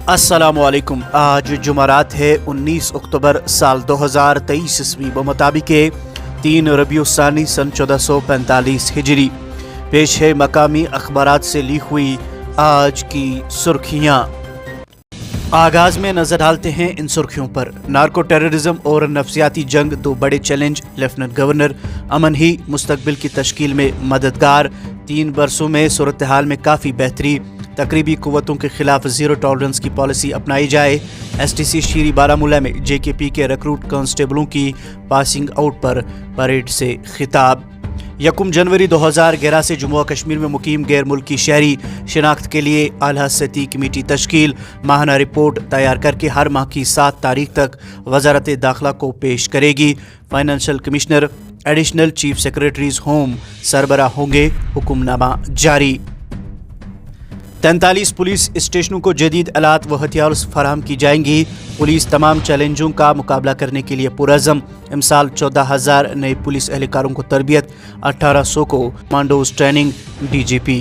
अस्सलामुअलैकुम। आज जुमरात है 19 अक्टूबर साल 2023 ईस्वी मुताबिक 3 रबीउल सानी सन 1445 हिजरी। पेश है मकामी अखबारात से ली हुई आज की सुर्खियाँ। आगाज में नजर डालते हैं इन सुर्खियों पर। नार्को टेररिज्म और नफ्सियाती जंग दो बड़े चैलेंज। लेफ्टिनेंट गवर्नर अमन ही मुस्तकबिल की तश्कील में मददगार। 3 बरसों में सूरत हाल में काफ़ी बेहतरी। तकरीबी कुव्वतों के खिलाफ जीरो टॉलरेंस की पॉलिसी अपनाई जाए। STC शीरी बारामूला में JKP के रिक्रूट कांस्टेबलों की पासिंग आउट पर परेड से खिताब। 1 जनवरी 2011 से जम्मू कश्मीर में मुकीम गैर मुल्की शहरी शिनाख्त के लिए आला सतही कमेटी तश्कील। माहाना रिपोर्ट तैयार करके हर माह की 7 तारीख तक वजारत दाखिला को पेश करेगी। Financial commissioner additional chief secretaries home सरबरा होंगे। हुक्मनामा जारी। 43 पुलिस स्टेशनों को जदीद आलात व हथियार फराहम की जाएंगी। पुलिस तमाम चैलेंजों का मुकाबला करने के लिए पुरज़म। इमसाल 14,000 नए पुलिस एहलकारों को तरबियत, 1800 को कमांडोज ट्रेनिंग। DGP।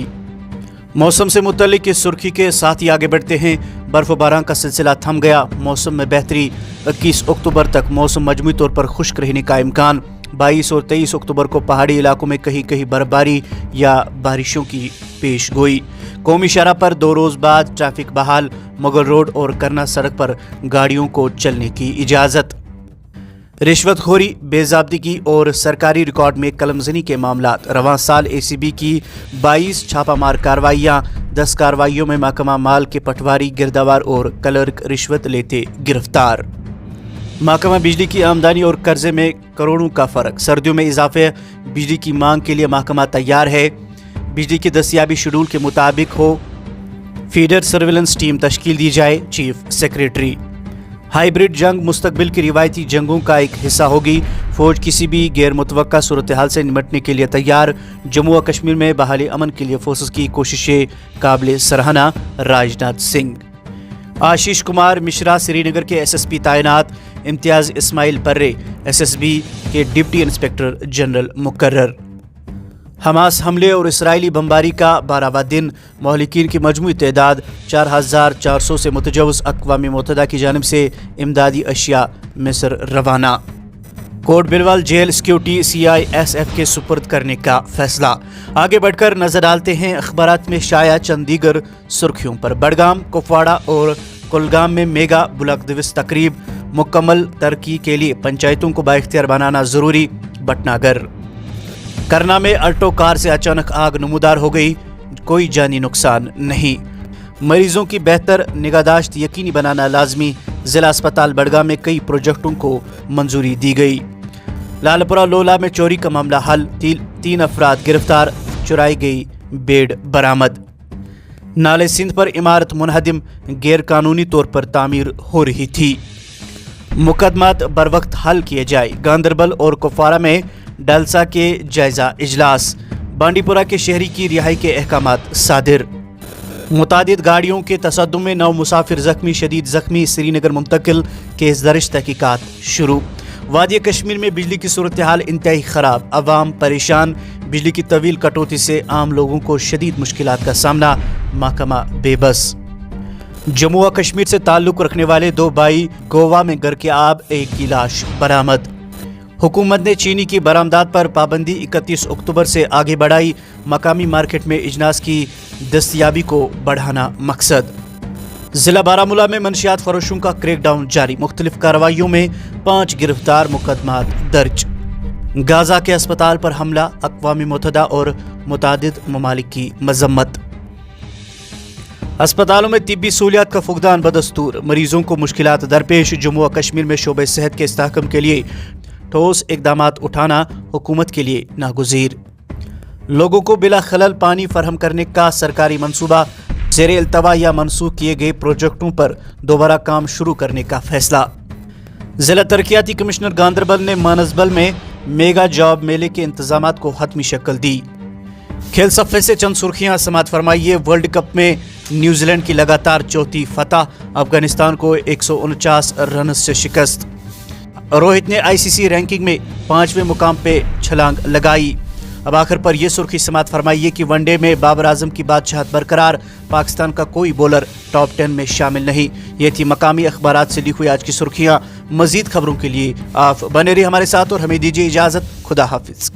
मौसम से मुतल्लिक इस सुर्खी के साथ ही आगे बढ़ते हैं। बर्फ़बारी का सिलसिला थम गया, मौसम में बेहतरी। 21 अक्टूबर तक मौसम मजमूई तौर पर खुश्क रहने का इम्कान। 22 और 23 अक्टूबर को पहाड़ी इलाकों में कहीं कहीं बर्फबारी या बारिशों की पेश गोई। कौमी शरह पर 2 रोज बाद ट्रैफिक बहाल। मुगल रोड और करना सड़क पर गाड़ियों को चलने की इजाज़त। रिश्वतखोरी, बेज़ाब्तिगी और सरकारी रिकॉर्ड में कलमजनी के मामलात। रवां साल ACB की 22 छापामार कार्रवाइयाँ। 10 कार्रवाइयों में महकमा माल के पटवारी, गिरदावर और क्लर्क रिश्वत लेते गिरफ्तार। महकमा बिजली की आमदनी और कर्जे में करोड़ों का फ़र्क। सर्दियों में इजाफे। बिजली की मांग के लिए महकमा तैयार है। बिजली की दस्तियाबी शेड्यूल के मुताबिक हो। फीडर सर्विलेंस टीम तश्कील दी जाए। Chief secretary. हाइब्रिड जंग मुस्तकबिल की रिवायती जंगों का एक हिस्सा होगी। फौज किसी भी गैर मुतवक्का सूरत हाल से निपटने के लिए तैयार। जम्मू व कश्मीर में बहाली अमन के लिए फोर्सेस की कोशिशें काबिल सराहना। राजनाथ सिंह। आशीष कुमार मिश्रा श्रीनगर के SSP तैनात। इम्तियाज इस्माइल पर्रे SSB के डिप्टी इंस्पेक्टर जनरल मुकर्रर। हमास हमले और इसराइली बमबारी का 12वां दिन। महलिकीन की मजमूई तादाद 4,400 से मुतजावज़। अक़वाम मुत्तहिदा की जानिब से इमदादी अशिया मिस्र रवाना। Kot Bhalwal jail security CISF के सुपुर्द करने का फैसला। आगे बढ़कर नजर डालते हैं अखबारात में शाया चंद दीगर सुर्खियों पर। बड़गाम, कुपवाड़ा और कुलगाम में मेगा बुलक दिवस तकरीब। मुकम्मल तरक्की के लिए पंचायतों को बाइख्तियार बनाना जरूरी। बटनागर। करना में अल्टो कार से अचानक आग नमूदार हो गई, कोई जानी नुकसान नहीं। मरीजों की बेहतर निगहदाश्त यकीनी बनाना लाजमी। जिला अस्पताल बड़गाम में कई प्रोजेक्टों को मंजूरी दी गई। लालपुरा लोला में चोरी का मामला हल। 3 अफराद गिरफ्तार। चुराई गई बेड बरामद। नाले सिंध पर इमारत मुनहदिम, गैर कानूनी तौर पर तामीर हो रही थी। मुकदमात बर वक्त हल किए जाए। गांदरबल और कुपवाड़ा में डलसा के जायजा इजलास। बांडीपुरा के शहरी की रिहाई के अहकामात सादिर। मुतादिद गाड़ियों के तसद्दुम में 9 मुसाफिर जख्मी, शदीद जख्मी श्रीनगर मुंतकिल। केस दर्ज, तहकीकात शुरू। वादी कश्मीर में बिजली की सूरत हाल इंतहाई ख़राब। अवाम परेशान। बिजली की तवील कटौती से आम लोगों को शदीद मुश्किलात का सामना। महकमा बेबस। जम्मू व कश्मीर से ताल्लुक़ रखने वाले 2 भाई गोवा में घर के आब, एक की लाश बरामद। हुकूमत ने चीनी की बरामदात पर पाबंदी 31 अक्टूबर से आगे बढ़ाई। मकामी मार्केट में इजनास की दस्तियाबी को बढ़ाना मकसद। जिला बारामूला में मनशियात फरोशों का क्रैकडाउन जारी। मुख्तलिफ कार्रवाइयों में 5 गिरफ्तार, मुकदमात दर्ज। गाजा के अस्पताल पर हमला। अक़वाम मुत्तहिदा और मुतादिद ममालिक की मजम्मत। अस्पतालों में तिब्बी सहूलियात का फुकदान बदस्तूर। मरीजों को मुश्किलात दरपेश। जम्मू व कश्मीर में शोबे सेहत के इस्तेहकाम के लिए ठोस इक़दामात उठाना हुकूमत के लिए नागुज़ीर। लोगों को बिला खलल पानी फराहम करने का सरकारी मंसूबा। ज़ेरे इल्तवा या मनसूख किए गए प्रोजेक्टों पर दोबारा काम शुरू करने का फैसला। ज़िला तरक्याती कमिश्नर गांदरबल ने मानसबल में मेगा जॉब मेले के इंतजामात को हतमी शक्ल दी। खेल सफ़े से चंद सुर्खियां समात फरमाइए। वर्ल्ड कप में न्यूजीलैंड की लगातार 4थी फतह। अफगानिस्तान को 149 रन से शिकस्त। रोहित ने ICC रैंकिंग में 5वें मुकाम पे छलांग लगाई। اب آخر پر یہ سرخی سماعت فرمائیے کہ ون ڈے میں بابر اعظم کی بادشاہت برقرار، پاکستان کا کوئی بولر ٹاپ 10 میں شامل نہیں۔ یہ تھی مقامی اخبارات سے لی ہوئی آج کی سرخیاں۔ مزید خبروں کے لیے آپ بنے رہیے ہمارے ساتھ اور ہمیں دیجیے اجازت۔ خدا حافظ۔